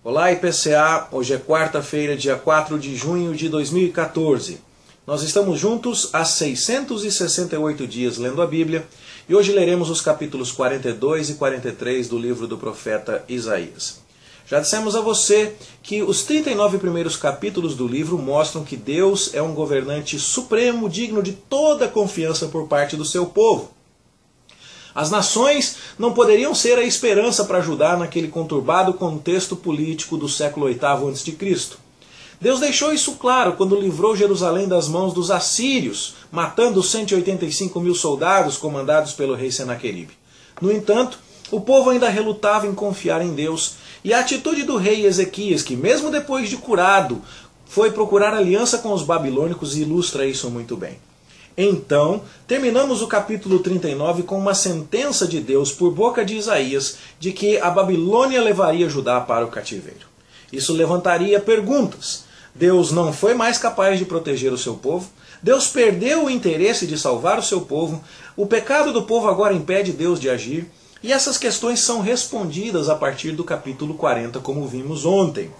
Olá IPCA, hoje é quarta-feira, dia 4 de junho de 2014. Nós estamos juntos há 668 dias lendo a Bíblia e hoje leremos os capítulos 42 e 43 do livro do profeta Isaías. Já dissemos a você que os 39 primeiros capítulos do livro mostram que Deus é um governante supremo, digno de toda confiança por parte do seu povo. As nações não poderiam ser a esperança para Judá naquele conturbado contexto político do século VIII a.C. Deus deixou isso claro quando livrou Jerusalém das mãos dos assírios, matando 185 mil soldados comandados pelo rei Senaqueribe. No entanto, o povo ainda relutava em confiar em Deus, e a atitude do rei Ezequias, que mesmo depois de curado, foi procurar aliança com os babilônicos, ilustra isso muito bem. Então, terminamos o capítulo 39 com uma sentença de Deus por boca de Isaías de que a Babilônia levaria Judá para o cativeiro. Isso levantaria perguntas. Deus não foi mais capaz de proteger o seu povo? Deus perdeu o interesse de salvar o seu povo? O pecado do povo agora impede Deus de agir? E essas questões são respondidas a partir do capítulo 40, como vimos ontem.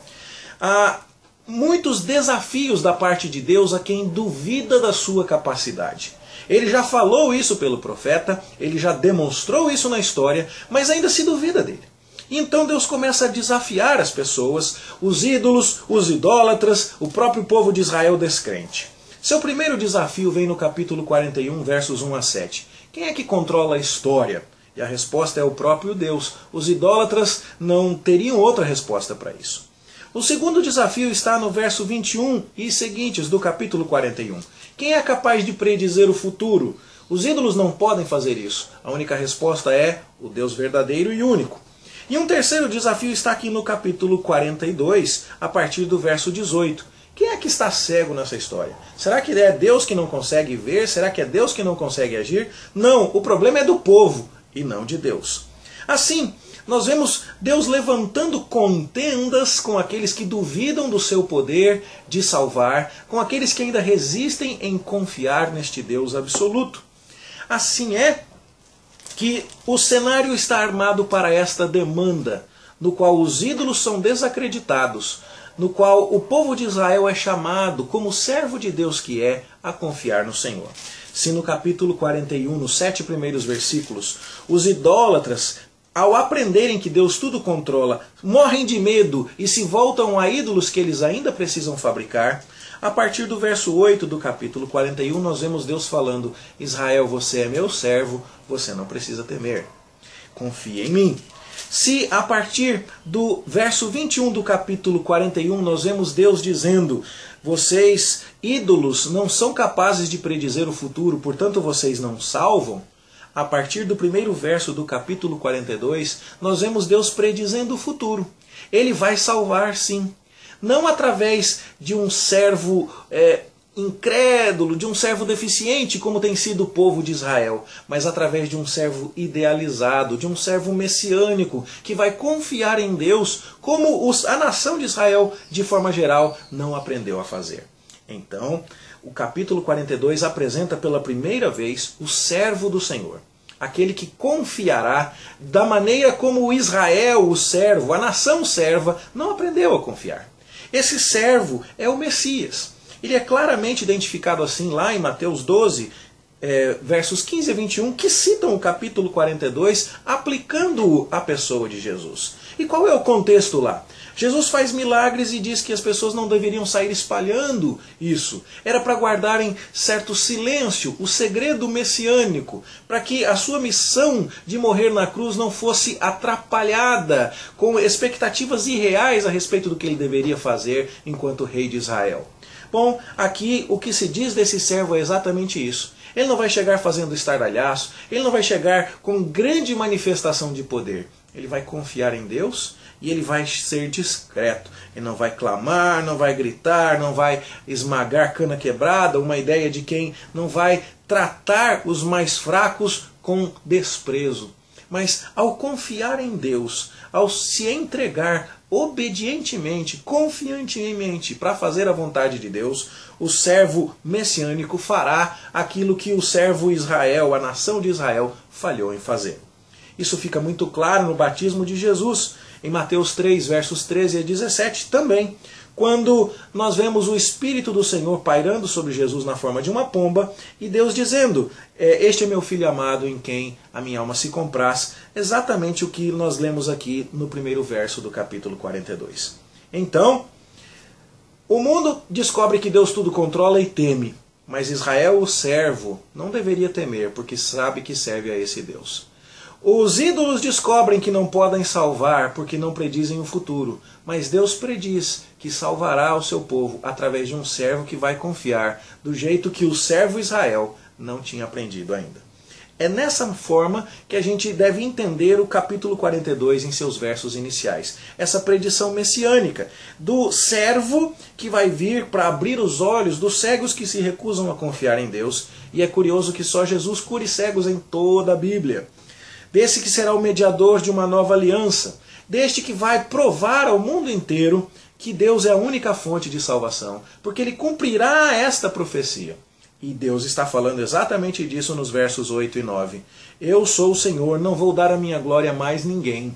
Muitos desafios da parte de Deus a quem duvida da sua capacidade. Ele já falou isso pelo profeta, ele já demonstrou isso na história, mas ainda se duvida dele. Então Deus começa a desafiar as pessoas, os ídolos, os idólatras, o próprio povo de Israel descrente. Seu primeiro desafio vem no capítulo 41, versos 1 a 7. Quem é que controla a história? E a resposta é o próprio Deus. Os idólatras não teriam outra resposta para isso. O segundo desafio está no verso 21 e seguintes do capítulo 41. Quem é capaz de predizer o futuro? Os ídolos não podem fazer isso. A única resposta é o Deus verdadeiro e único. E um terceiro desafio está aqui no capítulo 42, a partir do verso 18. Quem é que está cego nessa história? Será que é Deus que não consegue ver? Será que é Deus que não consegue agir? Não, o problema é do povo e não de Deus. Assim, nós vemos Deus levantando contendas com aqueles que duvidam do seu poder de salvar, com aqueles que ainda resistem em confiar neste Deus absoluto. Assim é que o cenário está armado para esta demanda, no qual os ídolos são desacreditados, no qual o povo de Israel é chamado, como servo de Deus que é, a confiar no Senhor. Se no capítulo 41, nos 7 primeiros versículos, os idólatras, ao aprenderem que Deus tudo controla, morrem de medo e se voltam a ídolos que eles ainda precisam fabricar, a partir do verso 8 do capítulo 41 nós vemos Deus falando: Israel, você é meu servo, você não precisa temer. Confia em mim. Se a partir do verso 21 do capítulo 41 nós vemos Deus dizendo: vocês, ídolos, não são capazes de predizer o futuro, portanto vocês não salvam. A partir do primeiro verso do capítulo 42, nós vemos Deus predizendo o futuro. Ele vai salvar sim. Não através de um servo incrédulo, de um servo deficiente, como tem sido o povo de Israel, mas através de um servo idealizado, de um servo messiânico, que vai confiar em Deus, como a nação de Israel, de forma geral, não aprendeu a fazer. Então, o capítulo 42 apresenta pela primeira vez o servo do Senhor. Aquele que confiará da maneira como Israel, o servo, a nação serva, não aprendeu a confiar. Esse servo é o Messias. Ele é claramente identificado assim lá em Mateus 12, versos 15 a 21, que citam o capítulo 42, aplicando-o à pessoa de Jesus. E qual é o contexto lá? Jesus faz milagres e diz que as pessoas não deveriam sair espalhando isso. Era para guardarem certo silêncio, o segredo messiânico, para que a sua missão de morrer na cruz não fosse atrapalhada com expectativas irreais a respeito do que ele deveria fazer enquanto rei de Israel. Bom, aqui o que se diz desse servo é exatamente isso. Ele não vai chegar fazendo estardalhaço, ele não vai chegar com grande manifestação de poder. Ele vai confiar em Deus e ele vai ser discreto. Ele não vai clamar, não vai gritar, não vai esmagar cana quebrada, uma ideia de quem não vai tratar os mais fracos com desprezo. Mas ao confiar em Deus, ao se entregar obedientemente, confiantemente para fazer a vontade de Deus, o servo messiânico fará aquilo que o servo Israel, a nação de Israel, falhou em fazer. Isso fica muito claro no batismo de Jesus. Em Mateus 3, versos 13 a 17 também, quando nós vemos o Espírito do Senhor pairando sobre Jesus na forma de uma pomba, e Deus dizendo, este é meu Filho amado em quem a minha alma se compraz, exatamente o que nós lemos aqui no primeiro verso do capítulo 42. Então, o mundo descobre que Deus tudo controla e teme, mas Israel, o servo, não deveria temer, porque sabe que serve a esse Deus. Os ídolos descobrem que não podem salvar porque não predizem o futuro, mas Deus prediz que salvará o seu povo através de um servo que vai confiar, do jeito que o servo Israel não tinha aprendido ainda. É nessa forma que a gente deve entender o capítulo 42 em seus versos iniciais. Essa predição messiânica do servo que vai vir para abrir os olhos dos cegos que se recusam a confiar em Deus. E é curioso que só Jesus cure cegos em toda a Bíblia. Desse que será o mediador de uma nova aliança. Deste que vai provar ao mundo inteiro que Deus é a única fonte de salvação. Porque ele cumprirá esta profecia. E Deus está falando exatamente disso nos versos 8 e 9. Eu sou o Senhor, não vou dar a minha glória a mais ninguém.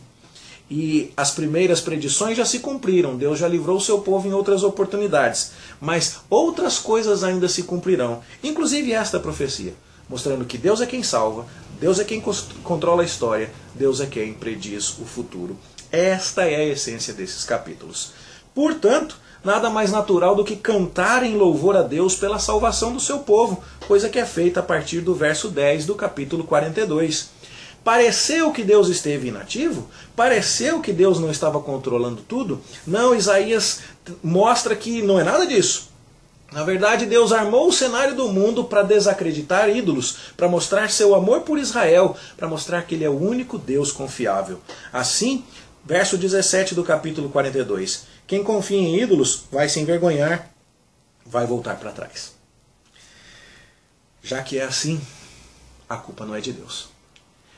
E as primeiras predições já se cumpriram. Deus já livrou o seu povo em outras oportunidades. Mas outras coisas ainda se cumprirão. Inclusive esta profecia. Mostrando que Deus é quem salva, Deus é quem controla a história, Deus é quem prediz o futuro. Esta é a essência desses capítulos. Portanto, nada mais natural do que cantar em louvor a Deus pela salvação do seu povo, coisa que é feita a partir do verso 10 do capítulo 42. Pareceu que Deus esteve inativo? Pareceu que Deus não estava controlando tudo? Não, Isaías mostra que não é nada disso. Na verdade, Deus armou o cenário do mundo para desacreditar ídolos, para mostrar seu amor por Israel, para mostrar que ele é o único Deus confiável. Assim, verso 17 do capítulo 42. Quem confia em ídolos vai se envergonhar, vai voltar para trás. Já que é assim, a culpa não é de Deus.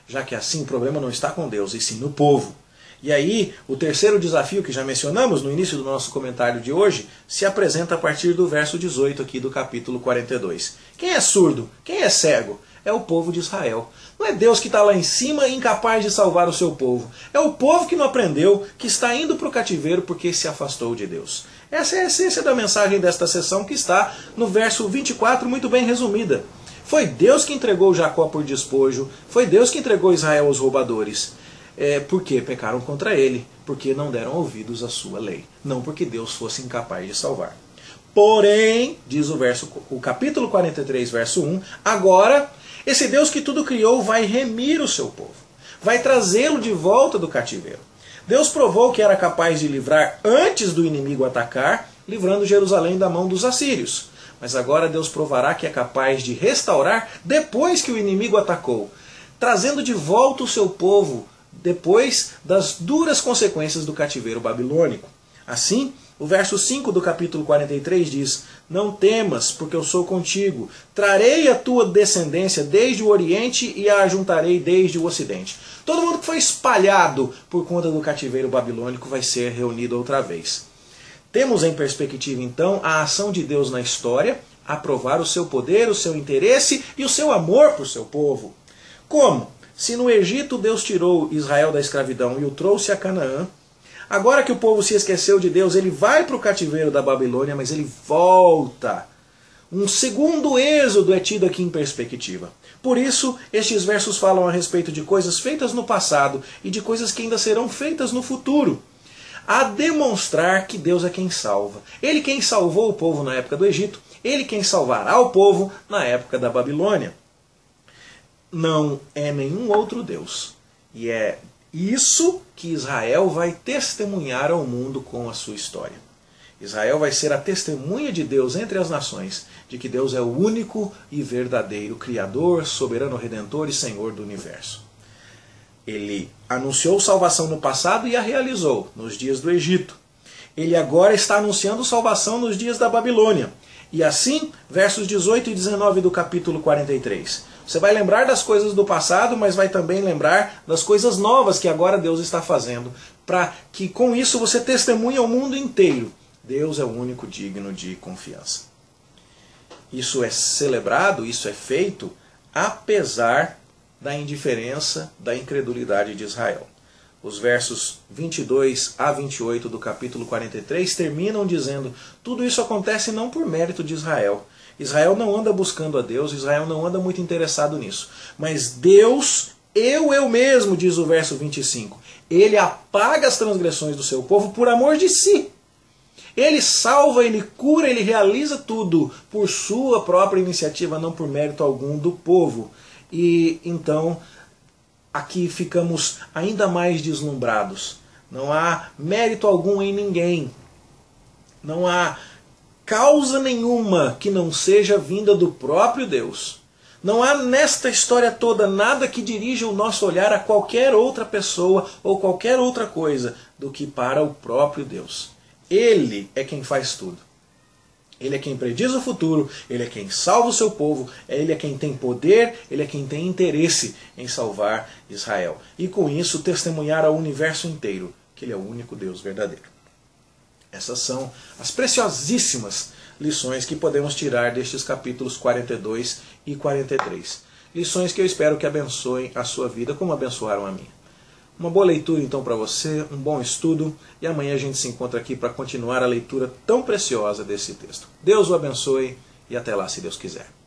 Já que é assim, o problema não está com Deus, e sim no povo. E aí, o terceiro desafio que já mencionamos no início do nosso comentário de hoje, se apresenta a partir do verso 18 aqui do capítulo 42. Quem é surdo? Quem é cego? É o povo de Israel. Não é Deus que está lá em cima e incapaz de salvar o seu povo. É o povo que não aprendeu, que está indo para o cativeiro porque se afastou de Deus. Essa é a essência da mensagem desta sessão que está no verso 24, muito bem resumida. Foi Deus que entregou Jacó por despojo, foi Deus que entregou Israel aos roubadores. Porque pecaram contra ele, porque não deram ouvidos à sua lei. Não porque Deus fosse incapaz de salvar. Porém, diz o capítulo 43, verso 1, agora, esse Deus que tudo criou vai remir o seu povo. Vai trazê-lo de volta do cativeiro. Deus provou que era capaz de livrar antes do inimigo atacar, livrando Jerusalém da mão dos assírios. Mas agora Deus provará que é capaz de restaurar depois que o inimigo atacou, trazendo de volta o seu povo depois das duras consequências do cativeiro babilônico. Assim, o verso 5 do capítulo 43 diz, não temas, porque eu sou contigo. Trarei a tua descendência desde o Oriente e a ajuntarei desde o Ocidente. Todo mundo que foi espalhado por conta do cativeiro babilônico vai ser reunido outra vez. Temos em perspectiva, então, a ação de Deus na história, a provar o seu poder, o seu interesse e o seu amor por seu povo. Como? Se no Egito Deus tirou Israel da escravidão e o trouxe a Canaã, agora que o povo se esqueceu de Deus, ele vai para o cativeiro da Babilônia, mas ele volta. Um segundo êxodo é tido aqui em perspectiva. Por isso, estes versos falam a respeito de coisas feitas no passado e de coisas que ainda serão feitas no futuro, a demonstrar que Deus é quem salva. Ele quem salvou o povo na época do Egito, ele quem salvará o povo na época da Babilônia. Não é nenhum outro Deus. E é isso que Israel vai testemunhar ao mundo com a sua história. Israel vai ser a testemunha de Deus entre as nações, de que Deus é o único e verdadeiro Criador, soberano Redentor e Senhor do universo. Ele anunciou salvação no passado e a realizou nos dias do Egito. Ele agora está anunciando salvação nos dias da Babilônia. E assim, versos 18 e 19 do capítulo 43. Você vai lembrar das coisas do passado, mas vai também lembrar das coisas novas que agora Deus está fazendo, para que com isso você testemunhe ao mundo inteiro. Deus é o único digno de confiança. Isso é celebrado, isso é feito, apesar da indiferença, da incredulidade de Israel. Os versos 22 a 28 do capítulo 43 terminam dizendo: tudo isso acontece não por mérito de Israel. Israel não anda buscando a Deus, Israel não anda muito interessado nisso. Mas Deus, eu mesmo, diz o verso 25, Ele apaga as transgressões do seu povo por amor de si. Ele salva, Ele cura, Ele realiza tudo por sua própria iniciativa, não por mérito algum do povo. E então aqui ficamos ainda mais deslumbrados. Não há mérito algum em ninguém. Não há causa nenhuma que não seja vinda do próprio Deus. Não há nesta história toda nada que dirija o nosso olhar a qualquer outra pessoa ou qualquer outra coisa do que para o próprio Deus. Ele é quem faz tudo. Ele é quem prediz o futuro, Ele é quem salva o seu povo, Ele é quem tem poder, Ele é quem tem interesse em salvar Israel. E com isso testemunhar ao universo inteiro que Ele é o único Deus verdadeiro. Essas são as preciosíssimas lições que podemos tirar destes capítulos 42 e 43. Lições que eu espero que abençoem a sua vida como abençoaram a minha. Uma boa leitura então para você, um bom estudo, e amanhã a gente se encontra aqui para continuar a leitura tão preciosa desse texto. Deus o abençoe e até lá, se Deus quiser.